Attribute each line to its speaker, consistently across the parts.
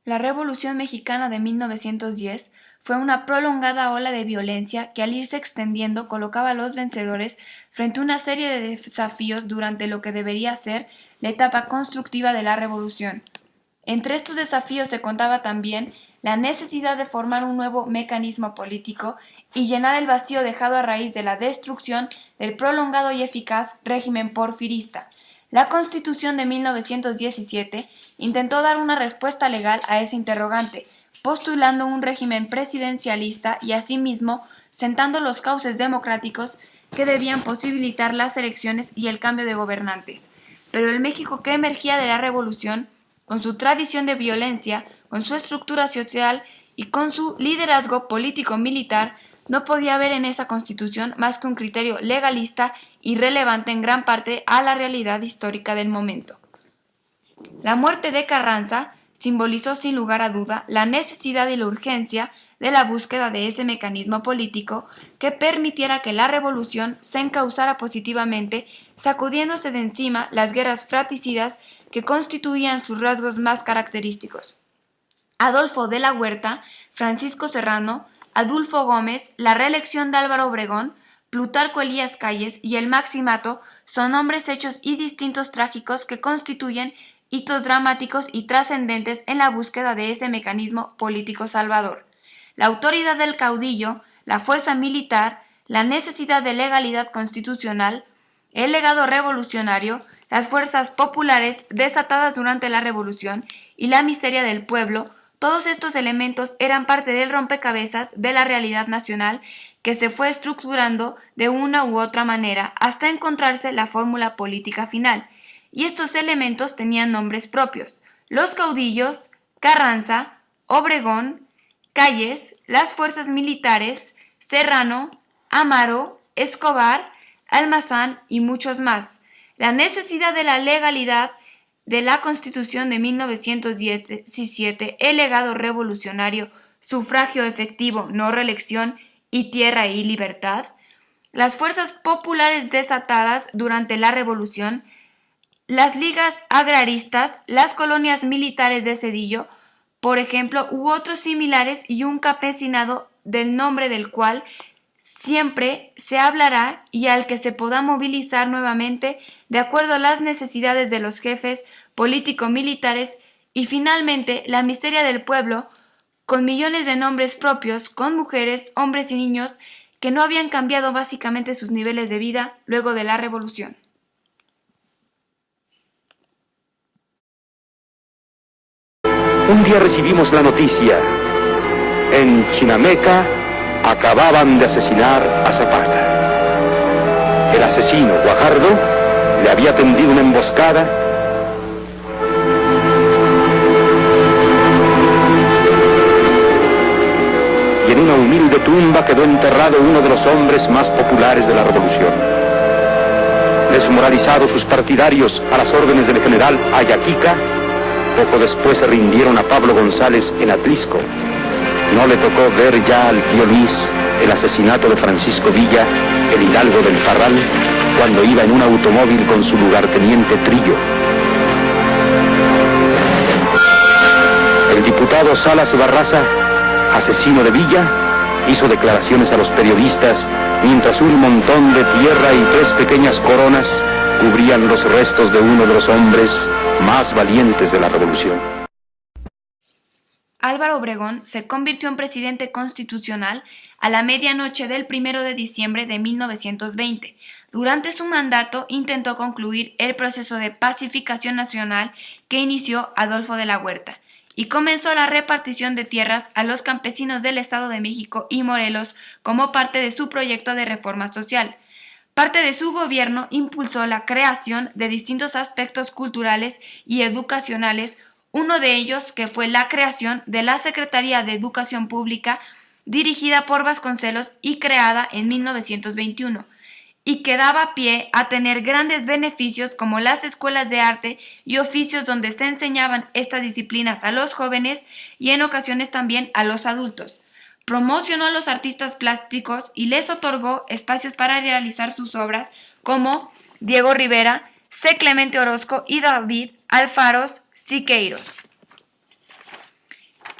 Speaker 1: La Revolución Mexicana de 1910 fue una prolongada ola de violencia que al irse extendiendo colocaba a los vencedores frente a una serie de desafíos durante lo que debería ser la etapa constructiva de la revolución. Entre estos desafíos se contaba también la necesidad de formar un nuevo mecanismo político y llenar el vacío dejado a raíz de la destrucción del prolongado y eficaz régimen porfirista. La Constitución de 1917 intentó dar una respuesta legal a ese interrogante, postulando un régimen presidencialista y asimismo sentando los cauces democráticos que debían posibilitar las elecciones y el cambio de gobernantes. Pero el México que emergía de la revolución, con su tradición de violencia, con su estructura social y con su liderazgo político-militar, no podía ver en esa constitución más que un criterio legalista irrelevante en gran parte a la realidad histórica del momento. La muerte de Carranza simbolizó sin lugar a duda la necesidad y la urgencia de la búsqueda de ese mecanismo político que permitiera que la revolución se encauzara positivamente, sacudiéndose de encima las guerras fratricidas que constituían sus rasgos más característicos. Adolfo de la Huerta, Francisco Serrano, Adolfo Gómez, la reelección de Álvaro Obregón, Plutarco Elías Calles y el Maximato son nombres, hechos y distintos trágicos que constituyen hitos dramáticos y trascendentes en la búsqueda de ese mecanismo político salvador. La autoridad del caudillo, la fuerza militar, la necesidad de legalidad constitucional, el legado revolucionario, las fuerzas populares desatadas durante la revolución y la miseria del pueblo, todos estos elementos eran parte del rompecabezas de la realidad nacional que se fue estructurando de una u otra manera hasta encontrarse la fórmula política final. Y estos elementos tenían nombres propios: los caudillos, Carranza, Obregón, Calles, las fuerzas militares, Serrano, Amaro, Escobar, Almazán y muchos más. La necesidad de la legalidad de la Constitución de 1917, el legado revolucionario, sufragio efectivo, no reelección y tierra y libertad, las fuerzas populares desatadas durante la revolución, las ligas agraristas, las colonias militares de Cedillo, por ejemplo, u otros similares, y un campesinado del nombre del cual siempre se hablará y al que se podrá movilizar nuevamente de acuerdo a las necesidades de los jefes político-militares, y finalmente la miseria del pueblo, con millones de nombres propios, con mujeres, hombres y niños que no habían cambiado básicamente sus niveles de vida luego de la revolución.
Speaker 2: Un día recibimos la noticia: en Chinameca acababan de asesinar a Zapata. El asesino, Guajardo, le había tendido una emboscada y en una humilde tumba quedó enterrado uno de los hombres más populares de la revolución. Desmoralizados sus partidarios a las órdenes del general Ayaquica, poco después se rindieron a Pablo González en Atlisco. No le tocó ver ya al tío Luis el asesinato de Francisco Villa, el hidalgo del Parral, cuando iba en un automóvil con su lugarteniente Trillo. El diputado Salas Barraza, asesino de Villa, hizo declaraciones a los periodistas mientras un montón de tierra y 3 pequeñas coronas cubrían los restos de uno de los hombres más valientes de la revolución.
Speaker 1: Álvaro Obregón se convirtió en presidente constitucional a la medianoche del 1 de diciembre de 1920. Durante su mandato intentó concluir el proceso de pacificación nacional que inició Adolfo de la Huerta y comenzó la repartición de tierras a los campesinos del Estado de México y Morelos como parte de su proyecto de reforma social. Parte de su gobierno impulsó la creación de distintos aspectos culturales y educacionales, uno de ellos que fue la creación de la Secretaría de Educación Pública, dirigida por Vasconcelos y creada en 1921, y que daba pie a tener grandes beneficios como las escuelas de arte y oficios donde se enseñaban estas disciplinas a los jóvenes y en ocasiones también a los adultos. Promocionó a los artistas plásticos y les otorgó espacios para realizar sus obras como Diego Rivera, C. Clemente Orozco y David Alfaro Siqueiros.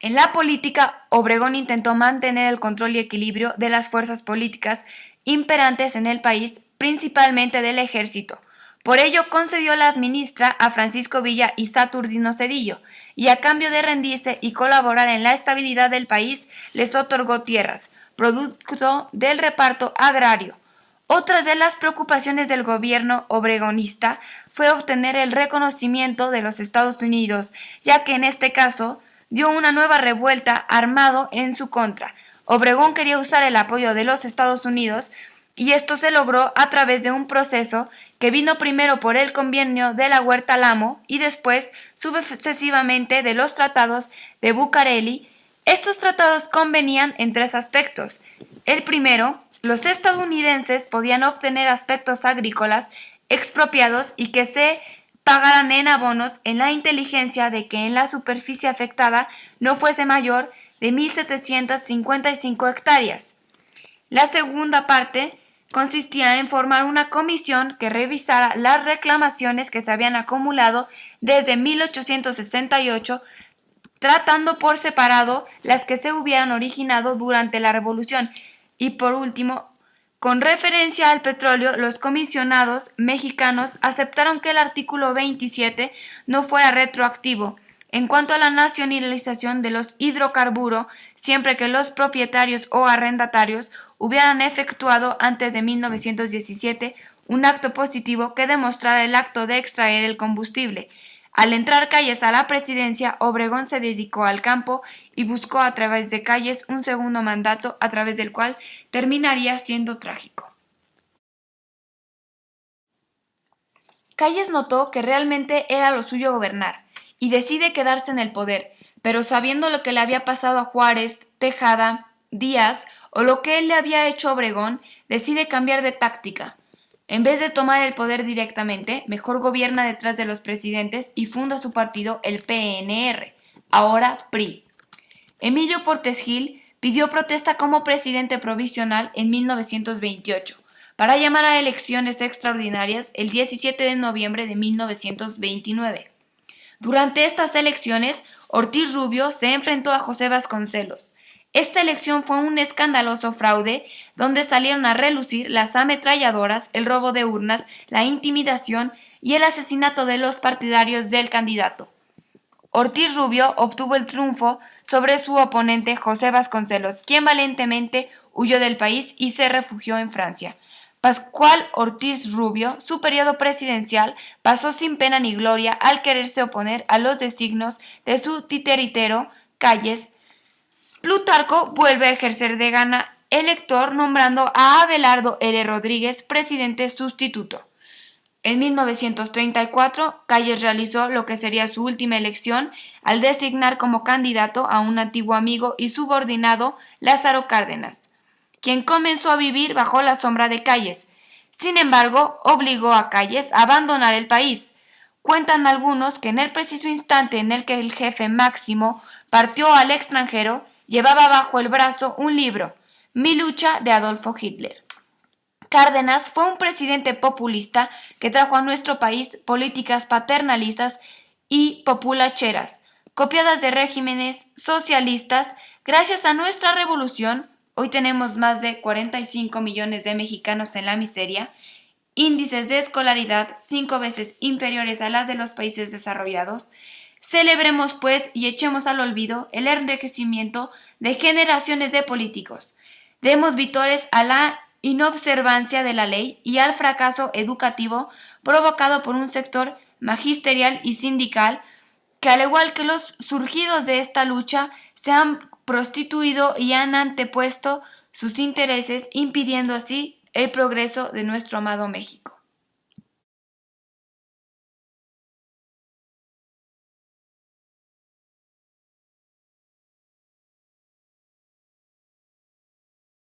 Speaker 1: En la política, Obregón intentó mantener el control y equilibrio de las fuerzas políticas imperantes en el país, principalmente del ejército. Por ello concedió la administra a Francisco Villa y Saturnino Cedillo, y a cambio de rendirse y colaborar en la estabilidad del país, les otorgó tierras, producto del reparto agrario. Otra de las preocupaciones del gobierno obregonista fue obtener el reconocimiento de los Estados Unidos, ya que en este caso dio una nueva revuelta armado en su contra. Obregón quería usar el apoyo de los Estados Unidos y esto se logró a través de un proceso que vino primero por el convenio de la Huerta Lamo y después sucesivamente de los tratados de Bucareli. Estos tratados convenían en tres aspectos. El primero, los estadounidenses podían obtener aspectos agrícolas expropiados y que se pagaran en abonos en la inteligencia de que en la superficie afectada no fuese mayor de 1.755 hectáreas. La segunda parte consistía en formar una comisión que revisara las reclamaciones que se habían acumulado desde 1868, tratando por separado las que se hubieran originado durante la Revolución. Y por último, con referencia al petróleo, los comisionados mexicanos aceptaron que el artículo 27 no fuera retroactivo. En cuanto a la nacionalización de los hidrocarburos, siempre que los propietarios o arrendatarios hubieran efectuado antes de 1917 un acto positivo que demostrara el acto de extraer el combustible. Al entrar Calles a la presidencia, Obregón se dedicó al campo y buscó a través de Calles un segundo mandato a través del cual terminaría siendo trágico. Calles notó que realmente era lo suyo gobernar y decide quedarse en el poder, pero sabiendo lo que le había pasado a Juárez, Tejada, Díaz o lo que él le había hecho a Obregón, decide cambiar de táctica. En vez de tomar el poder directamente, mejor gobierna detrás de los presidentes y funda su partido, el PNR, ahora PRI. Emilio Portes Gil pidió protesta como presidente provisional en 1928 para llamar a elecciones extraordinarias el 17 de noviembre de 1929. Durante estas elecciones, Ortiz Rubio se enfrentó a José Vasconcelos. Esta elección fue un escandaloso fraude donde salieron a relucir las ametralladoras, el robo de urnas, la intimidación y el asesinato de los partidarios del candidato. Ortiz Rubio obtuvo el triunfo sobre su oponente José Vasconcelos, quien valientemente huyó del país y se refugió en Francia. Pascual Ortiz Rubio, su periodo presidencial, pasó sin pena ni gloria al quererse oponer a los designios de su titiritero Calles. Plutarco vuelve a ejercer de gana elector nombrando a Abelardo L. Rodríguez presidente sustituto. En 1934, Calles realizó lo que sería su última elección al designar como candidato a un antiguo amigo y subordinado, Lázaro Cárdenas, quien comenzó a vivir bajo la sombra de Calles. Sin embargo, obligó a Calles a abandonar el país. Cuentan algunos que en el preciso instante en el que el jefe máximo partió al extranjero, llevaba bajo el brazo un libro, Mi lucha, de Adolfo Hitler. Cárdenas fue un presidente populista que trajo a nuestro país políticas paternalistas y populacheras, copiadas de regímenes socialistas. Gracias a nuestra revolución, hoy tenemos más de 45 millones de mexicanos en la miseria, índices de escolaridad 5 veces inferiores a las de los países desarrollados. Celebremos, pues, y echemos al olvido el enriquecimiento de generaciones de políticos. Demos vítores a la inobservancia de la ley y al fracaso educativo provocado por un sector magisterial y sindical que, al igual que los surgidos de esta lucha, se han prostituido y han antepuesto sus intereses, impidiendo así el progreso de nuestro amado México.